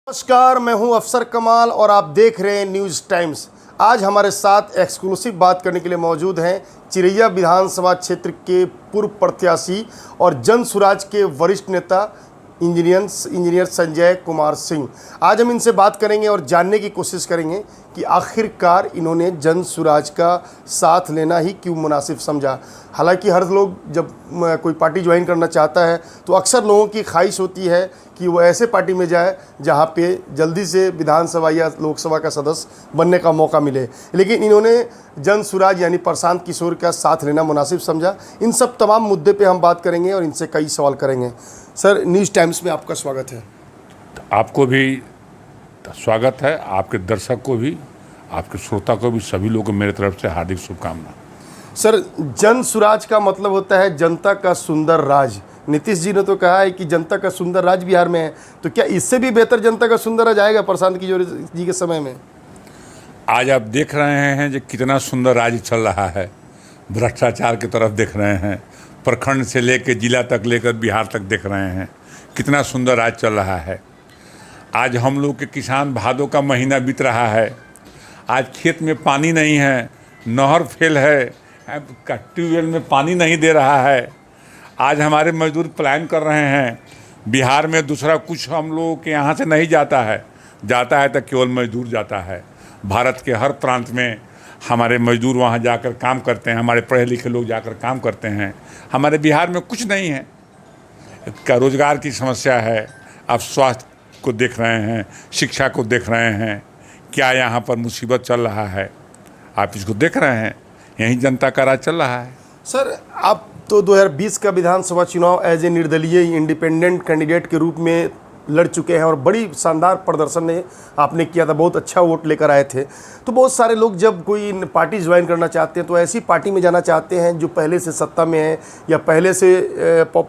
नमस्कार, मैं हूं अफसर कमाल और आप देख रहे हैं न्यूज़ टाइम्स। आज हमारे साथ एक्सक्लूसिव बात करने के लिए मौजूद हैं चिरैया विधानसभा क्षेत्र के पूर्व प्रत्याशी और जन सुराज के वरिष्ठ नेता इंजीनियर संजय कुमार सिंह। आज हम इनसे बात करेंगे और जानने की कोशिश करेंगे कि आखिरकार इन्होंने जन सुराज का साथ लेना ही क्यों मुनासिब समझा। हालांकि हर लोग जब कोई पार्टी ज्वाइन करना चाहता है तो अक्सर लोगों की ख्वाहिश होती है कि वो ऐसे पार्टी में जाए जहां पे जल्दी से विधानसभा या लोकसभा का सदस्य बनने का मौका मिले, लेकिन इन्होंने जन सुराज यानी प्रशांत किशोर का साथ लेना मुनासिब समझा। इन सब तमाम मुद्दे पे हम बात करेंगे और इनसे कई सवाल करेंगे। सर, न्यूज़ टाइम्स में आपका स्वागत है। आपको भी स्वागत है, आपके दर्शक को भी, आपके श्रोता को भी, सभी लोगों को मेरे तरफ से हार्दिक शुभकामना। सर, जन सुराज का मतलब होता है जनता का सुंदर राज। नीतीश जी ने तो कहा है कि जनता का सुंदर राज बिहार में है, तो क्या इससे भी बेहतर जनता का सुंदर राज आएगा प्रशांत किशोर जी के समय में? आज आप देख रहे हैं जो कितना सुंदर राज चल रहा है। भ्रष्टाचार की तरफ देख रहे हैं, प्रखंड से लेकर जिला तक लेकर बिहार तक देख रहे हैं, कितना सुंदर राज चल रहा है। आज हम लोग के किसान भादों का महीना बीत रहा है, आज खेत में पानी नहीं है, नहर फेल है, ट्यूबवेल में पानी नहीं दे रहा है। आज हमारे मजदूर पलायन कर रहे हैं। बिहार में दूसरा कुछ हम लोगों के यहाँ से नहीं जाता है तो केवल मजदूर जाता है। भारत के हर प्रांत में हमारे मजदूर वहाँ जाकर काम करते हैं, हमारे पढ़े लिखे लोग जाकर काम करते हैं। हमारे बिहार में कुछ नहीं है, का रोज़गार की समस्या है। आप स्वास्थ्य को देख रहे हैं, शिक्षा को देख रहे हैं, क्या यहाँ पर मुसीबत चल रहा है, आप इसको देख रहे हैं। यही जनता का राज चल रहा है। सर, आप तो 2020 का विधानसभा चुनाव एज ए निर्दलीय इंडिपेंडेंट कैंडिडेट के रूप में लड़ चुके हैं और बड़ी शानदार प्रदर्शन ने आपने किया था, बहुत अच्छा वोट लेकर आए थे। तो बहुत सारे लोग जब कोई पार्टी ज्वाइन करना चाहते हैं तो ऐसी पार्टी में जाना चाहते हैं जो पहले से सत्ता में है या पहले से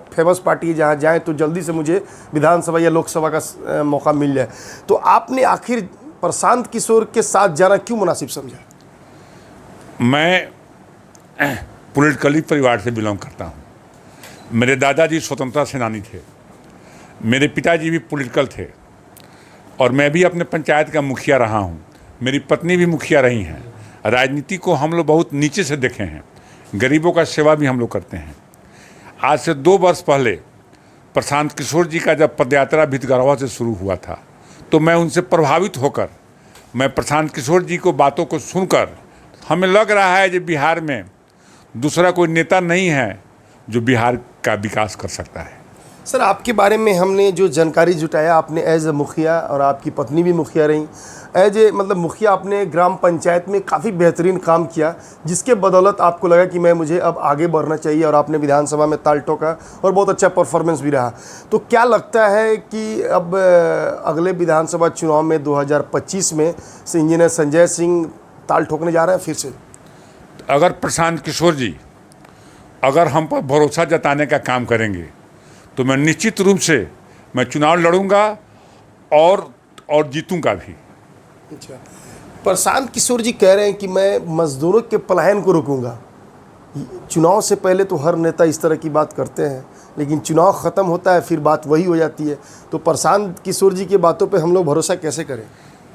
फेमस पार्टी है, जहाँ जाएँ तो जल्दी से मुझे विधानसभा या लोकसभा का मौका मिल जाए। तो आपने आखिर प्रशांत किशोर के साथ जाना क्यों मुनासिब समझा? मैं पॉलिटिकली परिवार से बिलोंग करता हूँ। मेरे दादाजी स्वतंत्रता सेनानी थे, मेरे पिताजी भी पॉलिटिकल थे और मैं भी अपने पंचायत का मुखिया रहा हूँ। मेरी पत्नी भी मुखिया रही हैं। राजनीति को हम लोग बहुत नीचे से देखे हैं, गरीबों का सेवा भी हम लोग करते हैं। आज से 2 वर्ष पहले प्रशांत किशोर जी का जब पदयात्रा भितगरवा से शुरू हुआ था तो मैं उनसे प्रभावित होकर, मैं प्रशांत किशोर जी को बातों को सुनकर हमें लग रहा है कि बिहार में दूसरा कोई नेता नहीं है जो बिहार का विकास कर सकता है। सर, आपके बारे में हमने जो जानकारी जुटाया, आपने एज ए मुखिया और आपकी पत्नी भी मुखिया रही, एज ए मतलब मुखिया आपने ग्राम पंचायत में काफ़ी बेहतरीन काम किया, जिसके बदौलत आपको लगा कि मुझे अब आगे बढ़ना चाहिए और आपने विधानसभा में ताल ठोका और बहुत अच्छा परफॉर्मेंस भी रहा। तो क्या लगता है कि अब अगले विधानसभा चुनाव में 2025 में इंजीनियर संजय सिंह ताल ठोकने जा रहे हैं फिर से? अगर प्रशांत किशोर जी अगर हम पर भरोसा जताने का काम करेंगे तो मैं निश्चित रूप से मैं चुनाव लड़ूंगा और जीतूंगा भी। अच्छा, प्रशांत किशोर जी कह रहे हैं कि मैं मजदूरों के पलायन को रोकूंगा। चुनाव से पहले तो हर नेता इस तरह की बात करते हैं, लेकिन चुनाव ख़त्म होता है फिर बात वही हो जाती है। तो प्रशांत किशोर जी की बातों पे हम लोग भरोसा कैसे करें?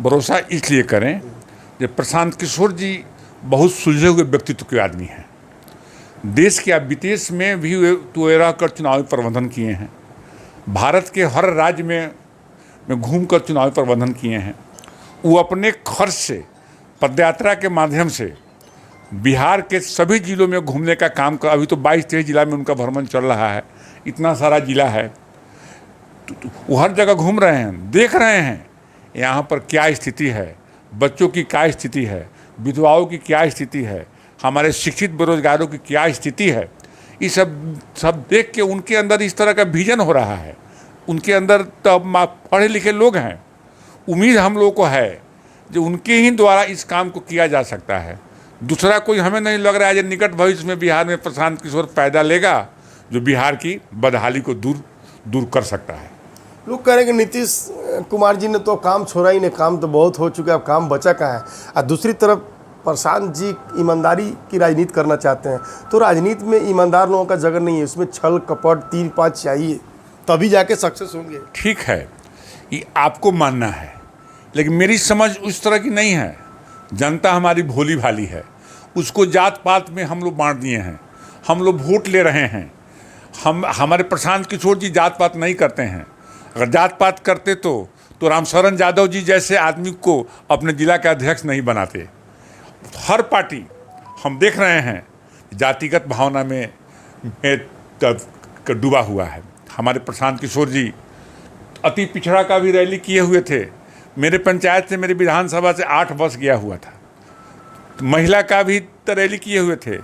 भरोसा इसलिए करें जब प्रशांत किशोर जी बहुत सुलझे हुए व्यक्तित्व के आदमी हैं। देश के विदेश में भी वे रहकर चुनावी प्रबंधन किए हैं। भारत के हर राज्य में घूमकर चुनावी प्रबंधन किए हैं। वो अपने खर्च से पदयात्रा के माध्यम से बिहार के सभी जिलों में घूमने का काम कर, अभी तो 22-23 जिला में उनका भ्रमण चल रहा है। इतना सारा जिला है, तो वो हर जगह घूम रहे हैं, देख रहे हैं यहाँ पर क्या स्थिति है, बच्चों की क्या स्थिति है, विधवाओं की क्या स्थिति है, हमारे शिक्षित बेरोजगारों की क्या स्थिति है। ये सब देख के उनके अंदर इस तरह का विजन हो रहा है। उनके अंदर तब पढ़े लिखे लोग हैं, उम्मीद हम लोगों को है जो उनके ही द्वारा इस काम को किया जा सकता है। दूसरा कोई हमें नहीं लग रहा है जो निकट भविष्य में बिहार में प्रशांत किशोर पैदा लेगा जो बिहार की बदहाली को दूर कर सकता है। लोग कह रहे हैं कि नीतीश कुमार जी ने तो काम छोड़ा ही नहीं, काम तो बहुत हो चुका है, अब काम बचा कहाँ है। और दूसरी तरफ प्रशांत जी ईमानदारी की राजनीति करना चाहते हैं, तो राजनीति में ईमानदार लोगों का जगह नहीं है, उसमें छल कपट 3-5 चाहिए, तभी जाके सक्सेस होंगे। ठीक है, ये आपको मानना है, लेकिन मेरी समझ उस तरह की नहीं है। जनता हमारी भोली भाली है, उसको जात पात में हम लोग बांट दिए हैं, हम लोग वोट ले रहे हैं। हमारे प्रशांत किशोर जी जात पात नहीं करते हैं। अगर जात पात करते तो रामशरण यादव जी जैसे आदमी को अपने जिला का अध्यक्ष नहीं बनाते। हर पार्टी हम देख रहे हैं जातिगत भावना में डूबा हुआ है। हमारे प्रशांत किशोर जी अति पिछड़ा का भी रैली किए हुए थे। मेरे पंचायत से, मेरे विधानसभा से 8 बस गया हुआ था। महिला का भी रैली किए हुए थे।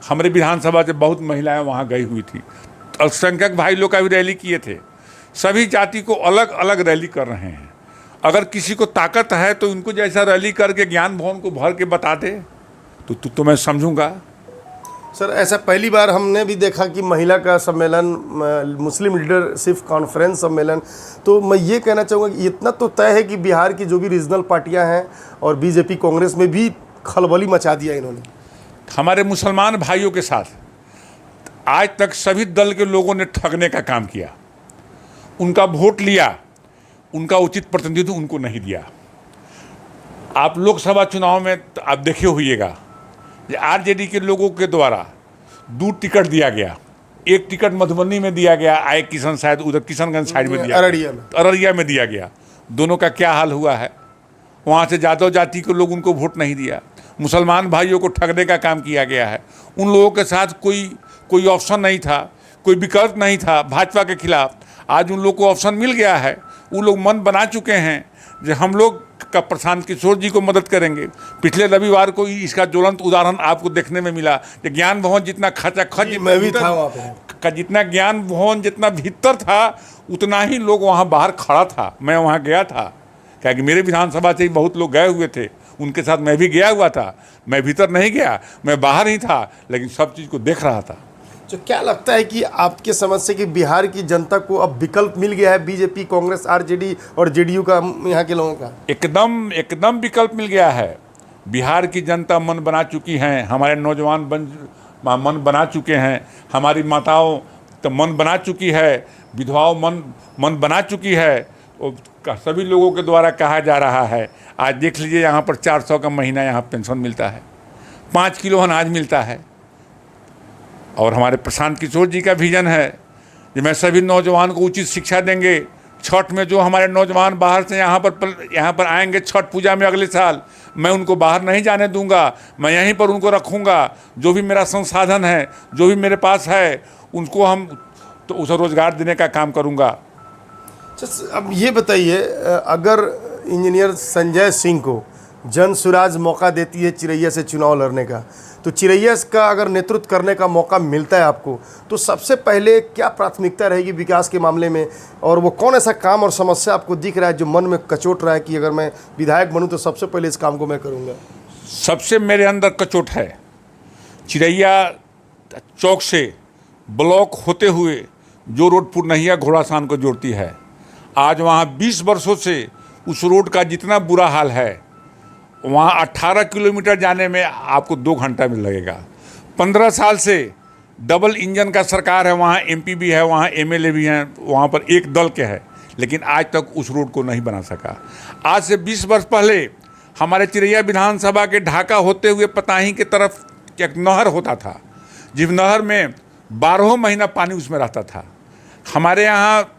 हमारे विधानसभा से बहुत महिलाएं वहाँ गई हुई थी। अल्पसंख्यक भाई लोग का भी रैली किए थे। सभी जाति को अलग अलग रैली कर रहे हैं। अगर किसी को ताकत है तो उनको जैसा रैली करके ज्ञान भवन को भर के बता दे तो मैं समझूंगा। सर, ऐसा पहली बार हमने भी देखा कि महिला का सम्मेलन, मुस्लिम लीडरशिप कॉन्फ्रेंस सम्मेलन, तो मैं ये कहना चाहूँगा कि इतना तो तय है कि बिहार की जो भी रीजनल पार्टियां हैं और बीजेपी कांग्रेस में भी खलबली मचा दिया इन्होंने। हमारे मुसलमान भाइयों के साथ आज तक सभी दल के लोगों ने ठगने का काम किया। उनका वोट लिया, उनका उचित प्रतिनिधित्व उनको नहीं दिया। आप लोकसभा चुनाव में आप देखे होइएगा, आरजेडी के लोगों के द्वारा 2 टिकट दिया गया। एक टिकट मधुबनी में दिया गया, आए किशन शायद उधर किशनगंज साइड में दिया, अररिया में दिया गया। दोनों का क्या हाल हुआ है? वहाँ से यादव जाति के लोग उनको वोट नहीं दिया। मुसलमान भाइयों को ठगने का काम किया गया है। उन लोगों के साथ कोई ऑप्शन नहीं था, कोई विकल्प नहीं था भाजपा के खिलाफ। आज उन लोग को ऑप्शन मिल गया है। वो लोग मन बना चुके हैं जो हम लोग का प्रशांत किशोर जी को मदद करेंगे। पिछले रविवार को इसका ज्वलंत उदाहरण आपको देखने में मिला कि ज्ञान भवन जितना खचाखच, मैं भी था वहाँ पे, जितना ज्ञान भवन जितना भीतर था उतना ही लोग वहाँ बाहर खड़ा था। मैं वहाँ गया था, क्योंकि मेरे विधानसभा से ही बहुत लोग गए हुए थे, उनके साथ मैं भी गया हुआ था। मैं भीतर नहीं गया, मैं बाहर ही था, लेकिन सब चीज़ को देख रहा था। तो क्या लगता है कि आपके समझ से कि बिहार की जनता को अब विकल्प मिल गया है बीजेपी, कांग्रेस, आरजेडी और जेडीयू का, यहाँ के लोगों का? एकदम विकल्प मिल गया है। बिहार की जनता मन बना चुकी हैं, हमारे नौजवान मन बना चुके हैं, हमारी माताओं तो मन बना चुकी है, विधवाओं मन बना चुकी है। सभी लोगों के द्वारा कहा जा रहा है। आज देख लीजिए, यहाँ पर 400 का महीना यहाँ पेंशन मिलता है, 5 किलो अनाज मिलता है। और हमारे प्रशांत किशोर जी का विजन है कि मैं सभी नौजवान को उचित शिक्षा देंगे। छठ में जो हमारे नौजवान बाहर से यहाँ पर आएंगे छठ पूजा में अगले साल, मैं उनको बाहर नहीं जाने दूंगा, मैं यहीं पर उनको रखूँगा। जो भी मेरा संसाधन है, जो भी मेरे पास है, उनको तो उसे रोज़गार देने का काम करूँगा। अब ये बताइए, अगर इंजीनियर संजय सिंह को जन सुराज मौका देती है चिरैया से चुनाव लड़ने का, तो चिरैया का अगर नेतृत्व करने का मौका मिलता है आपको, तो सबसे पहले क्या प्राथमिकता रहेगी विकास के मामले में? और वो कौन ऐसा काम और समस्या आपको दिख रहा है जो मन में कचोट रहा है कि अगर मैं विधायक बनूं तो सबसे पहले इस काम को मैं करूंगा? सबसे मेरे अंदर कचोट है, चिरैया चौक से ब्लॉक होते हुए जो रोड पुरनहिया घोड़ासान को जोड़ती है, आज वहाँ 20 वर्षों से उस रोड का जितना बुरा हाल है, वहाँ 18 किलोमीटर जाने में आपको 2 घंटा में लगेगा। 15 साल से डबल इंजन का सरकार है, वहाँ एमपी भी है, वहाँ एमएलए भी हैं, वहाँ पर एक दल के है, लेकिन आज तक उस रोड को नहीं बना सका। आज से 20 वर्ष पहले हमारे चिरैया विधानसभा के ढाका होते हुए पताही की तरफ एक नहर होता था, जिस नहर में 12 महीना पानी उसमें रहता था। हमारे यहाँ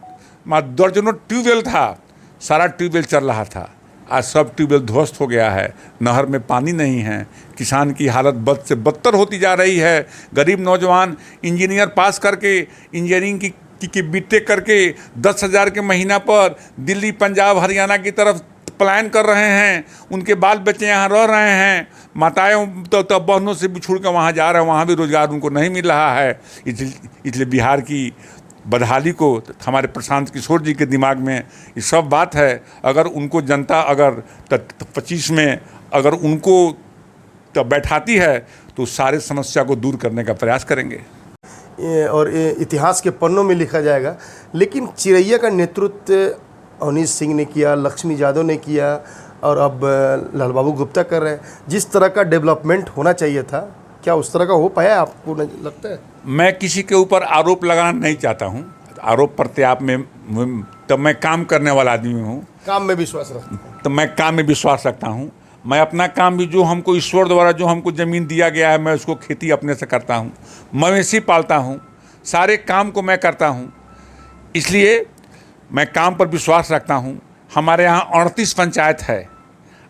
दर्जनों ट्यूबवेल था, सारा ट्यूबवेल चल रहा था। आज सब ट्यूबवेल ध्वस्त हो गया है, नहर में पानी नहीं है, किसान की हालत बद से बदतर होती जा रही है। गरीब नौजवान इंजीनियर पास करके, इंजीनियरिंग की बीटेक करके 10,000 के महीना पर दिल्ली, पंजाब, हरियाणा की तरफ पलायन कर रहे हैं। उनके बाल बच्चे यहाँ रह रहे हैं, माताएँ तो बहनों से बिछुड़ कर वहाँ जा रहे हैं, वहाँ भी रोज़गार उनको नहीं मिल रहा है। इसलिए बिहार की बदहाली को हमारे प्रशांत किशोर जी के दिमाग में ये सब बात है। अगर उनको जनता अगर 25 में अगर उनको बैठाती है तो सारे समस्या को दूर करने का प्रयास करेंगे और इतिहास के पन्नों में लिखा जाएगा। लेकिन चिरैया का नेतृत्व अवनीश सिंह ने किया, लक्ष्मी यादव ने किया और अब लाल बाबू गुप्ता कर रहे हैं। जिस तरह का डेवलपमेंट होना चाहिए था, क्या उस तरह का हो पाया आपको लगता है? मैं किसी के ऊपर आरोप लगाना नहीं चाहता हूँ। आरोप प्रत्यारोप में तो मैं काम करने वाला आदमी हूँ, काम में विश्वास रखते हैं। तो मैं काम में विश्वास रखता हूँ। मैं अपना काम भी जो हमको ईश्वर द्वारा जो हमको ज़मीन दिया गया है, मैं उसको खेती अपने से करता हूँ, मवेशी पालता हूँ, सारे काम को मैं करता हूँ। इसलिए मैं काम पर विश्वास रखता हूँ। हमारे यहाँ 38 पंचायत है।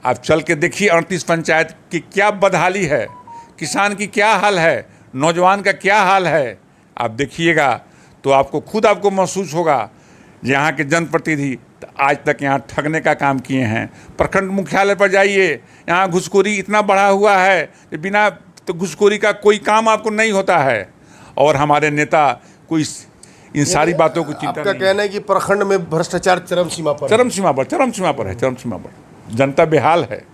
आप चल के देखिए 38 पंचायत की क्या बदहाली है, किसान की क्या हाल है, नौजवान का क्या हाल है। आप देखिएगा तो आपको महसूस होगा। यहाँ के जनप्रतिनिधि आज तक यहाँ ठगने का काम किए हैं। प्रखंड मुख्यालय पर जाइए, यहाँ घुसखोरी इतना बढ़ा हुआ है कि बिना तो घुसखोरी का कोई काम आपको नहीं होता है। और हमारे नेता कोई इन सारी बातों को चिंता आपका नहीं। कहना है कि प्रखंड में भ्रष्टाचार चरम सीमा पर है। चरम सीमा पर है। जनता बेहाल है।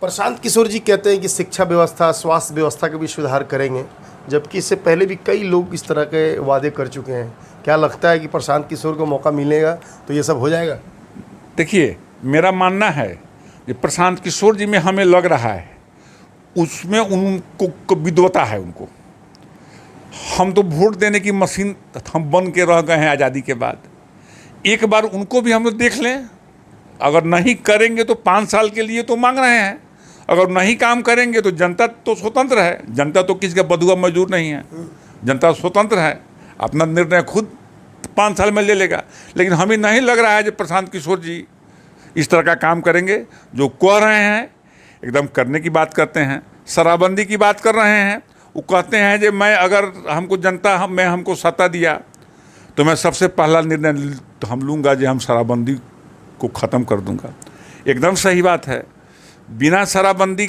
प्रशांत किशोर जी कहते हैं कि शिक्षा व्यवस्था, स्वास्थ्य व्यवस्था का भी सुधार करेंगे, जबकि इससे पहले भी कई लोग इस तरह के वादे कर चुके हैं। क्या लगता है कि प्रशांत किशोर को मौका मिलेगा तो ये सब हो जाएगा? देखिए, मेरा मानना है कि प्रशांत किशोर जी में हमें लग रहा है उसमें उनको विद्वता है। उनको हम तो वोट देने की मशीन हम बन के रह गए हैं आज़ादी के बाद। एक बार उनको भी हम लोग देख लें। अगर नहीं करेंगे तो 5 साल के लिए तो मांग रहे हैं, अगर नहीं काम करेंगे तो जनता तो स्वतंत्र है। जनता तो किसी का बंधुआ मजदूर नहीं है। जनता स्वतंत्र है, अपना निर्णय खुद 5 साल में ले लेगा। लेकिन हमें नहीं लग रहा है कि प्रशांत किशोर जी इस तरह का काम करेंगे। जो कह रहे हैं एकदम करने की बात करते हैं। शराबबंदी की बात कर रहे हैं। वो कहते हैं कि मैं अगर हमको जनता में हमको सत्ता दिया तो मैं सबसे पहला निर्णय हम लूँगा जो हम शराबबंदी को ख़त्म कर दूँगा। एकदम सही बात है। बिना शराबबंदी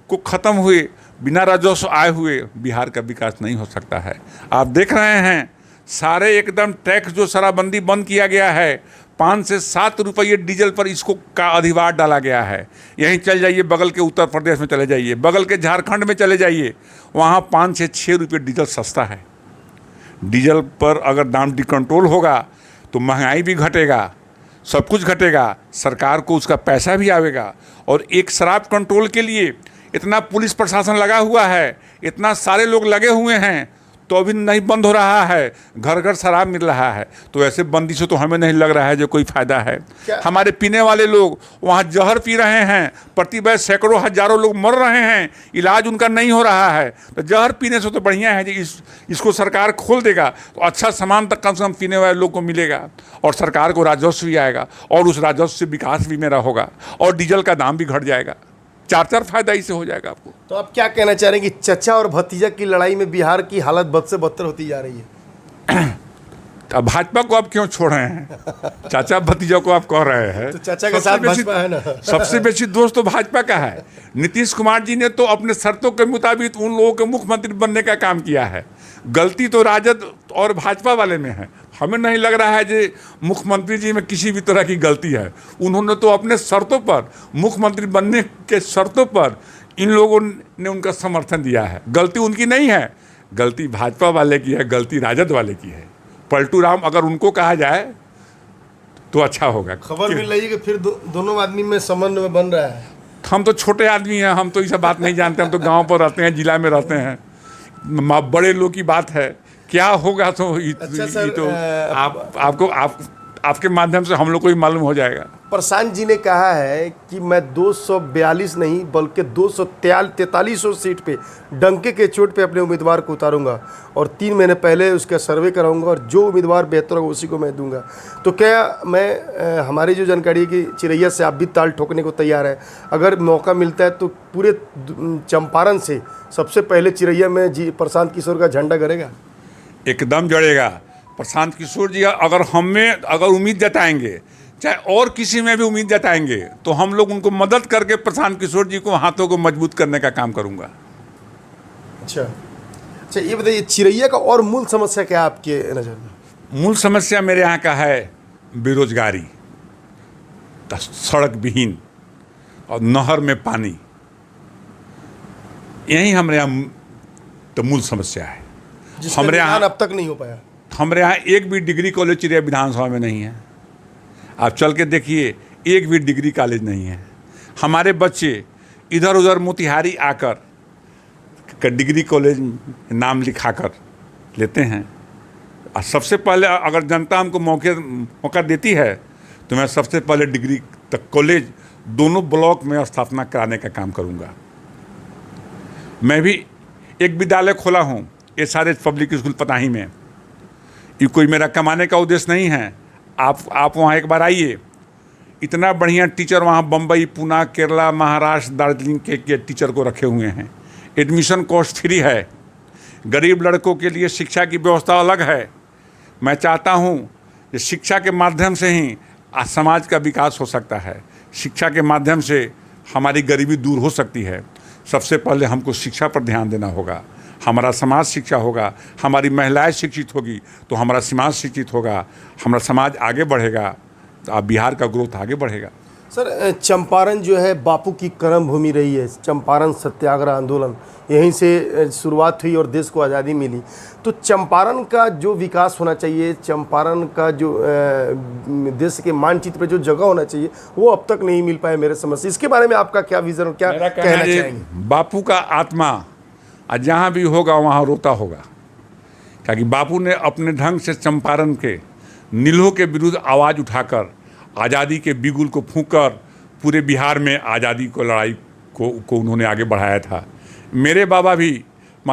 को ख़त्म हुए, बिना राजस्व आए हुए बिहार का विकास नहीं हो सकता है। आप देख रहे हैं सारे एकदम टैक्स जो शराबबंदी बंद किया गया है, 5 से 7 रुपये डीजल पर इसको का अधिभार डाला गया है। यहीं चल जाइए, बगल के उत्तर प्रदेश में चले जाइए, बगल के झारखंड में चले जाइए, वहाँ 5 से 6 रुपये डीजल सस्ता है। डीजल पर अगर दाम डिकंट्रोल होगा तो महंगाई भी घटेगा, सब कुछ घटेगा, सरकार को उसका पैसा भी आवेगा। और एक शराब कंट्रोल के लिए इतना पुलिस प्रशासन लगा हुआ है, इतना सारे लोग लगे हुए हैं, तो अभी नहीं बंद हो रहा है। घर घर शराब मिल रहा है। तो ऐसे बंदी से तो हमें नहीं लग रहा है जो कोई फ़ायदा है। हमारे पीने वाले लोग वहाँ जहर पी रहे हैं, प्रति वर्ष सैकड़ों हजारों लोग मर रहे हैं, इलाज उनका नहीं हो रहा है। तो जहर पीने से तो बढ़िया है कि इसको सरकार खोल देगा तो अच्छा सामान तक कम से कम पीने वाले लोग को मिलेगा और सरकार को राजस्व भी आएगा और उस राजस्व से विकास भी मेरा होगा और डीजल का दाम भी घट जाएगा। 4 फायदा इससे हो जाएगा आपको। तो आप क्या कहना चाह रहे हैं कि चचा और भतीजा की लड़ाई में बिहार की हालत बद से बदतर होती जा रही है? अब भाजपा को आप क्यों छोड़ रहे हैं? चाचा भतीजा को आप कह रहे हैं तो चाचा के साथ भाजपा है ना। सबसे बेसी दोस्त तो भाजपा का है। नीतीश कुमार जी ने तो अपने शर्तों के मुताबिक उन लोगों के मुख्यमंत्री बनने का काम किया है। गलती तो राजद और भाजपा वाले में है। हमें नहीं लग रहा है कि मुख्यमंत्री जी में किसी भी तरह की गलती है। उन्होंने तो अपने शर्तों पर, मुख्यमंत्री बनने के शर्तों पर इन लोगों ने उनका समर्थन दिया है। गलती उनकी नहीं है, गलती भाजपा वाले की है, गलती राजद वाले की है। पलटू राम अगर उनको कहा जाए तो अच्छा होगा। खबर मिल रही है कि फिर दोनों आदमी में समन्वय बन रहा है। हम तो छोटे आदमी हैं, हम तो ये सब बात नहीं जानते। हम तो गांव पर रहते हैं, जिला में रहते हैं। बड़े लोग की बात है, क्या होगा तो आपके माध्यम से हम लोग को ही मालूम हो जाएगा। प्रशांत जी ने कहा है कि मैं 242 नहीं बल्कि 243 सीट पे डंके के चोट पे अपने उम्मीदवार को उतारूंगा और 3 महीने पहले उसका सर्वे कराऊंगा और जो उम्मीदवार बेहतर होगा उसी को मैं दूंगा। तो क्या मैं हमारी जो जानकारी है कि चिरैया से आप भी ताल ठोकने को तैयार है? अगर मौका मिलता है तो पूरे चंपारण से सबसे पहले चिरैया में प्रशांत किशोर का झंडा गड़ेगा? एकदम जड़ेगा। प्रशांत किशोर जी अगर उम्मीद जताएंगे, चाहे और किसी में भी उम्मीद जताएंगे, तो हम लोग उनको मदद करके प्रशांत किशोर जी को हाथों को मजबूत करने का काम करूंगा। अच्छा, ये बताइए चिरैया का और मूल समस्या क्या है आपके नज़र में? मूल समस्या मेरे यहाँ का है बेरोजगारी, सड़क विहीन और नहर में पानी। यही हमारे यहाँ तो मूल समस्या है। हमारे यहाँ अब तक नहीं हो पाया। हमारे यहाँ एक भी डिग्री कॉलेज चिरैया विधानसभा में नहीं है। आप चल के देखिए, एक भी डिग्री कॉलेज नहीं है। हमारे बच्चे इधर उधर मोतिहारी आकर डिग्री कॉलेज नाम लिखा कर लेते हैं। और सबसे पहले अगर जनता हमको मौका देती है तो मैं सबसे पहले डिग्री तक कॉलेज दोनों ब्लॉक में स्थापना कराने का काम करूंगा। मैं भी एक विद्यालय खोला हूं, ये सारे पब्लिक स्कूल पताही में। ये कोई मेरा कमाने का उद्देश्य नहीं है। आप वहाँ एक बार आइए, इतना बढ़िया टीचर वहाँ बम्बई, पूना, केरला, महाराष्ट्र, दार्जिलिंग के टीचर को रखे हुए हैं। एडमिशन कॉस्ट फ्री है। गरीब लड़कों के लिए शिक्षा की व्यवस्था अलग है। मैं चाहता हूँ कि शिक्षा के माध्यम से ही समाज का विकास हो सकता है। शिक्षा के माध्यम से हमारी गरीबी दूर हो सकती है। सबसे पहले हमको शिक्षा पर ध्यान देना होगा। हमारा समाज शिक्षा होगा, हमारी महिलाएं शिक्षित होगी तो हमारा समाज शिक्षित होगा, हमारा समाज आगे बढ़ेगा तो अब बिहार का ग्रोथ आगे बढ़ेगा। सर, चंपारण जो है बापू की कर्म भूमि रही है। चंपारण सत्याग्रह आंदोलन यहीं से शुरुआत हुई और देश को आज़ादी मिली। तो चंपारण का जो विकास होना चाहिए, चंपारण का जो देश के मानचित्र पर जो जगह होना चाहिए, वो अब तक नहीं मिल पाया मेरे समझ से। इसके बारे में आपका क्या विजन और क्या कहना चाहेंगे? बापू का आत्मा जहाँ भी होगा वहाँ रोता होगा, क्योंकि बापू ने अपने ढंग से चंपारण के नीलों के विरुद्ध आवाज़ उठाकर आज़ादी के बिगुल को फूंककर पूरे बिहार में आज़ादी को लड़ाई को उन्होंने आगे बढ़ाया था। मेरे बाबा भी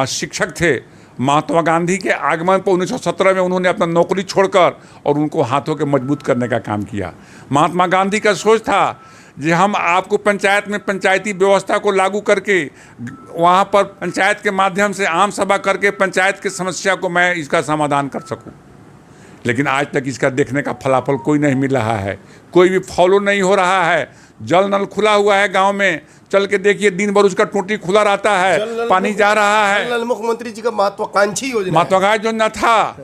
शिक्षक थे। महात्मा गांधी के आगमन पर 1917 में उन्होंने अपना नौकरी छोड़कर और उनको हाथों के मजबूत करने का काम किया। महात्मा गांधी का सोच था कि हम आपको पंचायत में पंचायती व्यवस्था को लागू करके वहाँ पर पंचायत के माध्यम से आम सभा करके पंचायत की समस्या को मैं इसका समाधान कर सकूँ। लेकिन आज तक इसका देखने का फलाफल कोई नहीं मिल रहा है, कोई भी फॉलो नहीं हो रहा है। जल नल खुला हुआ है गांव में, चल के देखिए दिन भर उसका टोटी खुला रहता है, पानी जा रहा है। मुख्यमंत्री जी का महत्वाकांक्षी योजना था,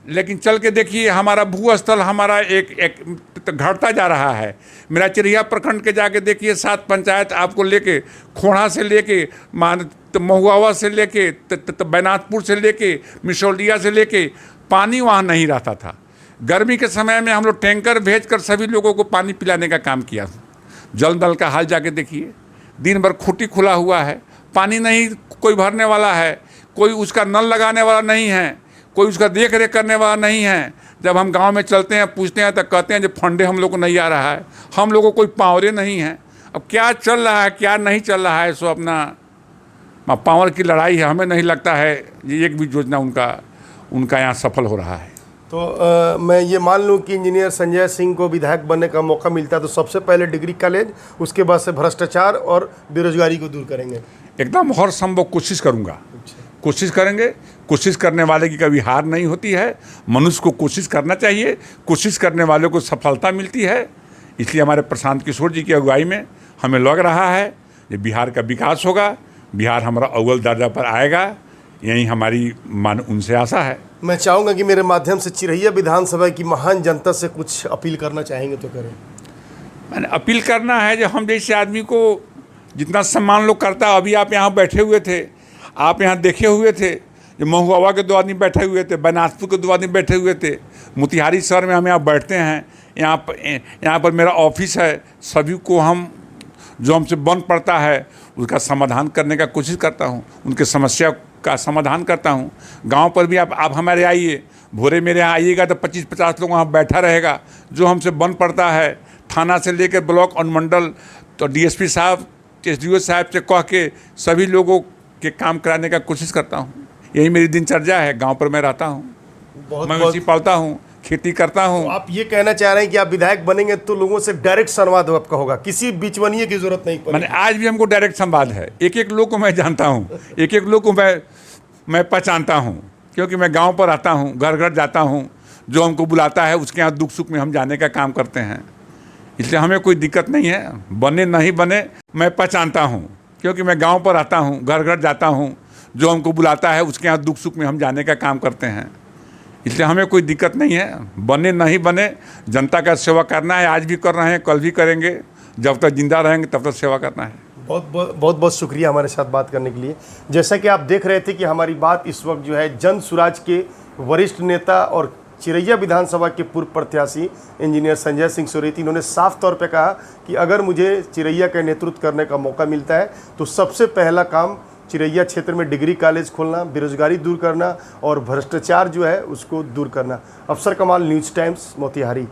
लेकिन चल के देखिए हमारा भूस्थल हमारा एक घटता जा रहा है। मेरा चिरैया प्रखंड के जाके देखिए 7 पंचायत आपको लेके खोड़ा से लेके महुआवा से लेके बैनाथपुर से लेके मिसौलिया से लेके पानी वहाँ नहीं रहता था। गर्मी के समय में हम लोग टैंकर भेजकर सभी लोगों को पानी पिलाने का काम किया। जल नल का हाल जाके देखिए, दिन भर खूंटी खुला हुआ है, पानी नहीं कोई भरने वाला है, कोई उसका नल लगाने वाला नहीं है, कोई उसका देख रेख करने वाला नहीं है। जब हम गांव में चलते हैं पूछते हैं तो कहते हैं जो फंडे हम लोग को नहीं आ रहा है, हम लोगों को कोई पावरे नहीं है। अब क्या चल रहा है क्या नहीं चल रहा है, सो अपना पावर की लड़ाई है। हमें नहीं लगता है ये एक भी योजना उनका यहाँ सफल हो रहा है। तो मैं ये मान लूँ कि इंजीनियर संजय सिंह को विधायक बनने का मौका मिलता है तो सबसे पहले डिग्री कॉलेज, उसके बाद से भ्रष्टाचार और बेरोजगारी को दूर करेंगे। एकदम हर संभव कोशिश करूँगा। कोशिश करेंगे। कोशिश करने वाले की कभी हार नहीं होती है। मनुष्य को कोशिश करना चाहिए, कोशिश करने वालों को सफलता मिलती है। इसलिए हमारे प्रशांत किशोर जी की अगुवाई में हमें लग रहा है कि बिहार का विकास होगा, बिहार हमारा अव्वल दर्जा पर आएगा। यही हमारी उनसे आशा है। मैं चाहूँगा कि मेरे माध्यम से चिरैया विधानसभा की महान जनता से कुछ अपील करना चाहेंगे तो करें। मैंने अपील करना है जो हम जैसे आदमी को जितना सम्मान लोग करता है। अभी आप यहाँ बैठे हुए थे, आप यहाँ देखे हुए थे, जो महुआवा के 2 आदमी बैठे हुए थे, बैनाथपुर के 2 आदमी बैठे हुए थे, मोतिहारी शहर में हम यहाँ बैठते हैं। यहाँ पर मेरा ऑफिस है। सभी को हम जो हमसे बन पड़ता है उसका समाधान करने का कोशिश करता हूँ, उनके समस्या का समाधान करता हूँ। गांव पर भी आप हमारे आइए, भोरे मेरे यहाँ आइएगा तो 25-50 लोग वहाँ बैठा रहेगा। जो हमसे बन पड़ता है थाना से लेकर ब्लॉक और मंडल, तो डीएसपी साहब, एसडीओ साहब से कह के सभी लोगों के काम कराने का कोशिश करता हूँ। यही मेरी दिनचर्या है। गाँव पर मैं रहता हूँ, मवेशी पालता हूँ, खेती करता हूँ। तो आप ये कहना चाह रहे हैं कि आप विधायक बनेंगे तो लोगों से डायरेक्ट संवाद आपका होगा, किसी बीचवनिये की जरूरत नहीं पड़ेगी। मैंने आज भी हमको डायरेक्ट संवाद है। एक एक लोग को मैं जानता हूँ, एक एक लोग को मैं पहचानता हूँ, क्योंकि मैं गांव पर आता हूँ, घर घर जाता हूँ। जो हमको बुलाता है उसके यहाँ दुख सुख में हम जाने का काम करते हैं। इसलिए हमें कोई दिक्कत नहीं है, बने नहीं बने मैं पहचानता हूँ, क्योंकि मैं गाँव पर आता हूँ, घर घर जाता हूँ। जो हमको बुलाता है उसके यहाँ दुख सुख में हम जाने का काम करते हैं। इसलिए हमें कोई दिक्कत नहीं है, बने नहीं बने जनता का सेवा करना है। आज भी कर रहे हैं, कल भी करेंगे, जब तक जिंदा रहेंगे तब तक सेवा करना है। बहुत शुक्रिया हमारे साथ बात करने के लिए। जैसा कि आप देख रहे थे कि हमारी बात इस वक्त जो है जन सुराज के वरिष्ठ नेता और चिरैया विधानसभा के पूर्व प्रत्याशी इंजीनियर संजय सिंह सोरेती, इन्होंने साफ तौर पे कहा कि अगर मुझे चिरैया का नेतृत्व करने का मौका मिलता है तो सबसे पहला काम चिरैया क्षेत्र में डिग्री कॉलेज खोलना, बेरोजगारी दूर करना और भ्रष्टाचार जो है उसको दूर करना। अफसर कमाल, न्यूज़ टाइम्स, मोतिहारी।